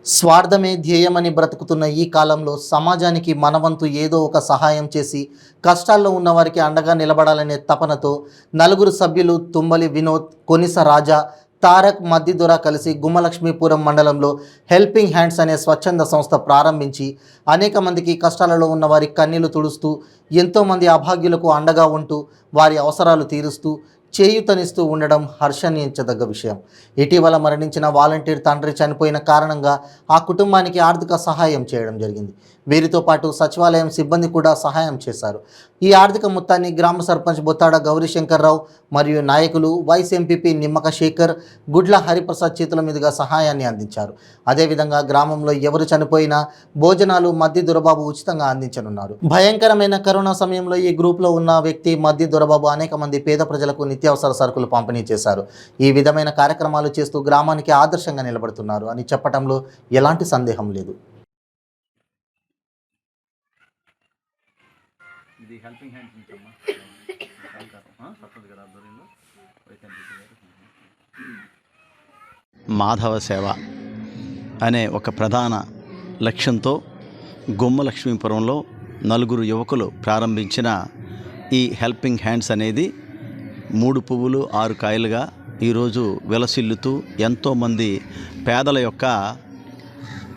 స్వార్థమే ధ్యేయమని బ్రతుకుతున్న ఈ కాలంలో సమాజానికి మనవంతు ఏదో ఒక సహాయం చేసి కష్టాల్లో ఉన్నవారికి అండగా నిలబడాలనే తపనతో నలుగురు సభ్యులు తుంబలి వినోద్, కొనిస రాజా, తారక్, మద్దిదొర కలిసి గుమ్మలక్ష్మీపురం మండలంలో హెల్పింగ్ హ్యాండ్స్ అనే స్వచ్ఛంద సంస్థ ప్రారంభించి అనేక మందికి కష్టాలలో ఉన్న వారి కన్నీళ్లు తుడుస్తూ ఎంతోమంది అభాగ్యులకు అండగా ఉంటూ వారి అవసరాలు తీరుస్తూ చేయూతనిస్తూ ఉండడం హర్షణీయించదగ్గ విషయం. ఇటీవల మరణించిన వాలంటీర్ తండ్రి చనిపోయిన కారణంగా ఆ కుటుంబానికి ఆర్థిక సహాయం చేయడం జరిగింది. వీరితో పాటు సచివాలయం సిబ్బంది కూడా సహాయం చేశారు. ఈ ఆర్థిక మొత్తాన్ని గ్రామ సర్పంచ్ బొత్తాడ గౌరీశంకర్రావు మరియు నాయకులు వైస్ ఎంపీపీ నిమ్మక శేఖర్, గుడ్ల హరిప్రసాద్ చేతుల మీదుగా సహాయాన్ని అందించారు. అదేవిధంగా గ్రామంలో ఎవరు చనిపోయినా భోజనాలు మద్ది దొరబాబు ఉచితంగా అందించనున్నారు. భయంకరమైన కరోనా సమయంలో ఈ గ్రూప్లో ఉన్న వ్యక్తి మద్ది దొరబాబు అనేక మంది పేద ప్రజలకు నిత్యావసర సరుకులు పంపిణీ చేశారు. ఈ విధమైన కార్యక్రమాలు చేస్తూ గ్రామానికి ఆదర్శంగా నిలబడుతున్నారు అని చెప్పడంలో ఎలాంటి సందేహం లేదు. ఇది హెల్పింగ్ హ్యాండ్స్ నుంచమ్మా మాధవ సేవ అనే ఒక ప్రధాన లక్ష్యంతో గుమ్మలక్ష్మీపురంలో నలుగురు యువకులు ప్రారంభించిన ఈ హెల్పింగ్ హ్యాండ్స్ అనేది 3 పువ్వులు 6 కాయలుగా ఈరోజు విలసిల్లుతూ ఎంతోమంది పేదల యొక్క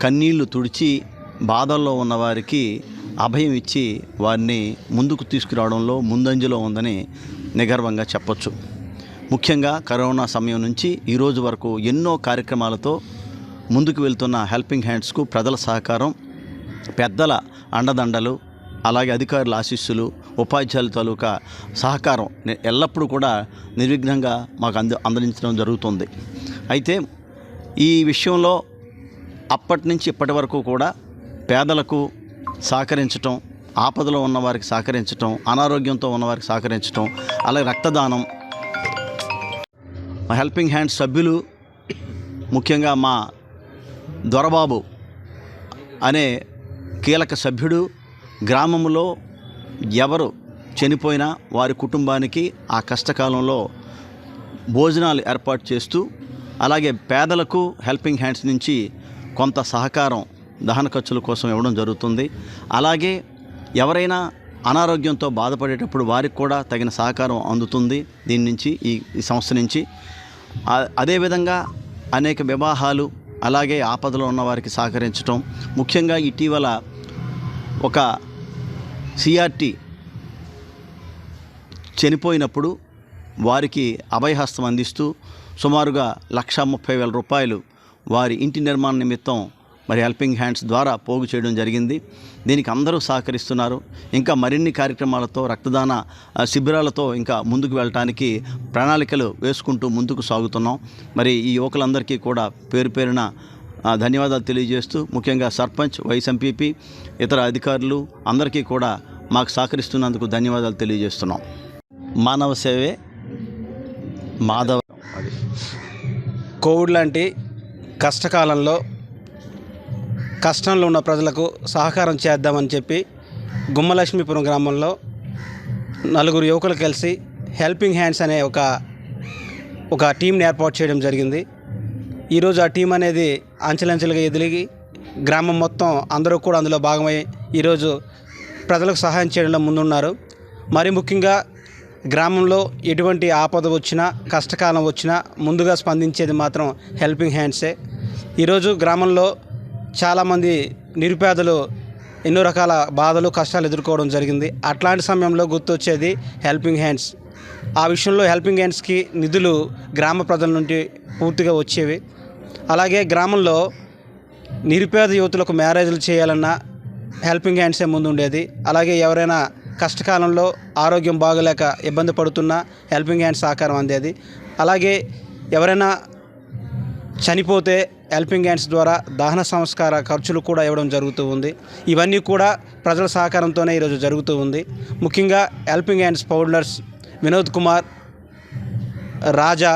కన్నీళ్లు తుడిచి బాధల్లో ఉన్నవారికి అభయం ఇచ్చి వారిని ముందుకు తీసుకురావడంలో ముందంజలో ఉందని నిగర్వంగా చెప్పొచ్చు. ముఖ్యంగా కరోనా సమయం నుంచి ఈరోజు వరకు ఎన్నో కార్యక్రమాలతో ముందుకు వెళ్తున్న హెల్పింగ్ హ్యాండ్స్కు ప్రజల సహకారం, పెద్దల అండదండలు, అలాగే అధికారుల ఆశీస్సులు, ఉపాధ్యాయుల తాలూకా సహకారం ఎల్లప్పుడూ కూడా నిర్విఘ్నంగా మాకు అందించడం జరుగుతుంది. అయితే ఈ విషయంలో అప్పటి నుంచి ఇప్పటి వరకు కూడా పేదలకు సహకరించటం, ఆపదలో ఉన్నవారికి సహకరించటం, అనారోగ్యంతో ఉన్నవారికి సహకరించటం, అలాగే రక్తదానం, మా హెల్పింగ్ హ్యాండ్స్ సభ్యులు ముఖ్యంగా మా దొరబాబు అనే కీలక సభ్యుడు గ్రామంలో ఎవరు చనిపోయినా వారి కుటుంబానికి ఆ కష్టకాలంలో భోజనాలు ఏర్పాటు చేస్తూ, అలాగే పేదలకు హెల్పింగ్ హ్యాండ్స్ నుంచి కొంత సహకారం దహన ఖర్చుల కోసం ఇవ్వడం జరుగుతుంది. అలాగే ఎవరైనా అనారోగ్యంతో బాధపడేటప్పుడు వారికి కూడా తగిన సహకారం అందుతుంది దీని నుంచి, ఈ సంస్థ నుంచి. అదేవిధంగా అనేక వివాహాలు, అలాగే ఆపదలో ఉన్న వారికి సహకరించడం, ముఖ్యంగా ఇటీవల ఒక సిఆర్టీ చనిపోయినప్పుడు వారికి అభయహస్తం అందిస్తూ సుమారుగా 1,30,000 రూపాయలు వారి ఇంటి నిర్మాణ నిమిత్తం మరి హెల్పింగ్ హ్యాండ్స్ ద్వారా పోగు చేయడం జరిగింది. దీనికి అందరూ సహకరిస్తున్నారు. ఇంకా మరిన్ని కార్యక్రమాలతో, రక్తదాన శిబిరాలతో ఇంకా ముందుకు వెళ్ళటానికి ప్రణాళికలు వేసుకుంటూ ముందుకు సాగుతున్నాం. మరి ఈ యువకులందరికీ కూడా పేరు పేరున ధన్యవాదాలు తెలియజేస్తూ, ముఖ్యంగా సర్పంచ్, వైస్ ఎంపీపీ, ఇతర అధికారులు అందరికీ కూడా మాకు సహకరిస్తున్నందుకు ధన్యవాదాలు తెలియజేస్తున్నాం. మానవ సేవే మాధవ. కోవిడ్ లాంటి కష్టకాలంలో కష్టంలో ఉన్న ప్రజలకు సహకారం చేద్దామని చెప్పి గుమ్మలక్ష్మీపురం గ్రామంలో నలుగురు యువకులు కలిసి హెల్పింగ్ హ్యాండ్స్ అనే ఒక టీంని ఏర్పాటు చేయడం జరిగింది. ఈరోజు ఆ టీం అనేది అంచెలంచెలుగా ఎదిగి గ్రామం మొత్తం అందరూ కూడా అందులో భాగమై ఈరోజు ప్రజలకు సహాయం చేయడంలో ముందున్నారు. మరి ముఖ్యంగా గ్రామంలో ఎటువంటి ఆపద వచ్చినా, కష్టకాలం వచ్చినా ముందుగా స్పందించేది మాత్రం హెల్పింగ్ హ్యాండ్సే. ఈరోజు గ్రామంలో చాలామంది నిరుపేదలు ఎన్నో రకాల బాధలు, కష్టాలు ఎదుర్కోవడం జరిగింది. అట్లాంటి సమయంలో గుర్తొచ్చేది హెల్పింగ్ హ్యాండ్స్. ఆ విషయంలో హెల్పింగ్ హ్యాండ్స్కి నిధులు గ్రామ ప్రజల నుండి పూర్తిగా వచ్చేవి. అలాగే గ్రామంలో నిరుపేద యువతులకు మ్యారేజ్లు చేయాలన్నా హెల్పింగ్ హ్యాండ్సే ముందు ఉండేది. అలాగే ఎవరైనా కష్టకాలంలో ఆరోగ్యం బాగలేక ఇబ్బంది పడుతున్నా హెల్పింగ్ హ్యాండ్స్ సహకారం అందేది. అలాగే ఎవరైనా చనిపోతే హెల్పింగ్ హ్యాండ్స్ ద్వారా దహన సంస్కార ఖర్చులు కూడా ఇవ్వడం జరుగుతూ ఉంది. ఇవన్నీ కూడా ప్రజల సహకారంతోనే ఈరోజు జరుగుతూ ఉంది. ముఖ్యంగా helping hands founders Vinod Kumar, Raja,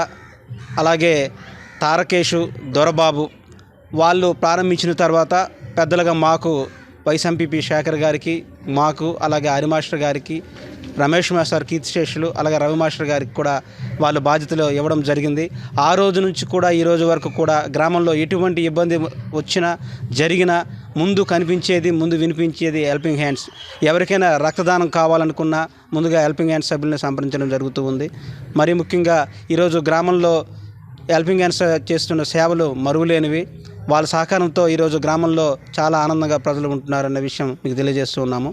అలాగే తారకేషు, దొరబాబు వాళ్ళు ప్రారంభించిన తర్వాత పెద్దలుగా మాకు వైస్ ఎంపీపీ శేఖర్ గారికి, మాకు, అలాగే హరిమాస్టర్ గారికి, రమేష్ మాస్టర్ కీర్తిశేషులు అలాగే రవి మాస్టర్ గారికి కూడా వాళ్ళు బాధ్యతలు ఇవ్వడం జరిగింది. ఆ రోజు నుంచి కూడా ఈ రోజు వరకు కూడా గ్రామంలో ఎటువంటి ఇబ్బంది వచ్చినా జరిగినా ముందు కనిపించేది, ముందు వినిపించేది హెల్పింగ్ హ్యాండ్స్. ఎవరికైనా రక్తదానం కావాలనుకున్నా ముందుగా హెల్పింగ్ హ్యాండ్స్ సభ్యులను సంప్రదించడం జరుగుతూ ఉంది. మరీ ముఖ్యంగా ఈరోజు గ్రామంలో హెల్పింగ్ హ్యాండ్స్ చేస్తున్న సేవలు మరువలేనివి. వాళ్ళ సహకారంతో ఈరోజు గ్రామంలో చాలా ఆనందంగా ప్రజలు ఉంటున్నారన్న విషయం మీకు తెలియజేస్తూ ఉన్నాము.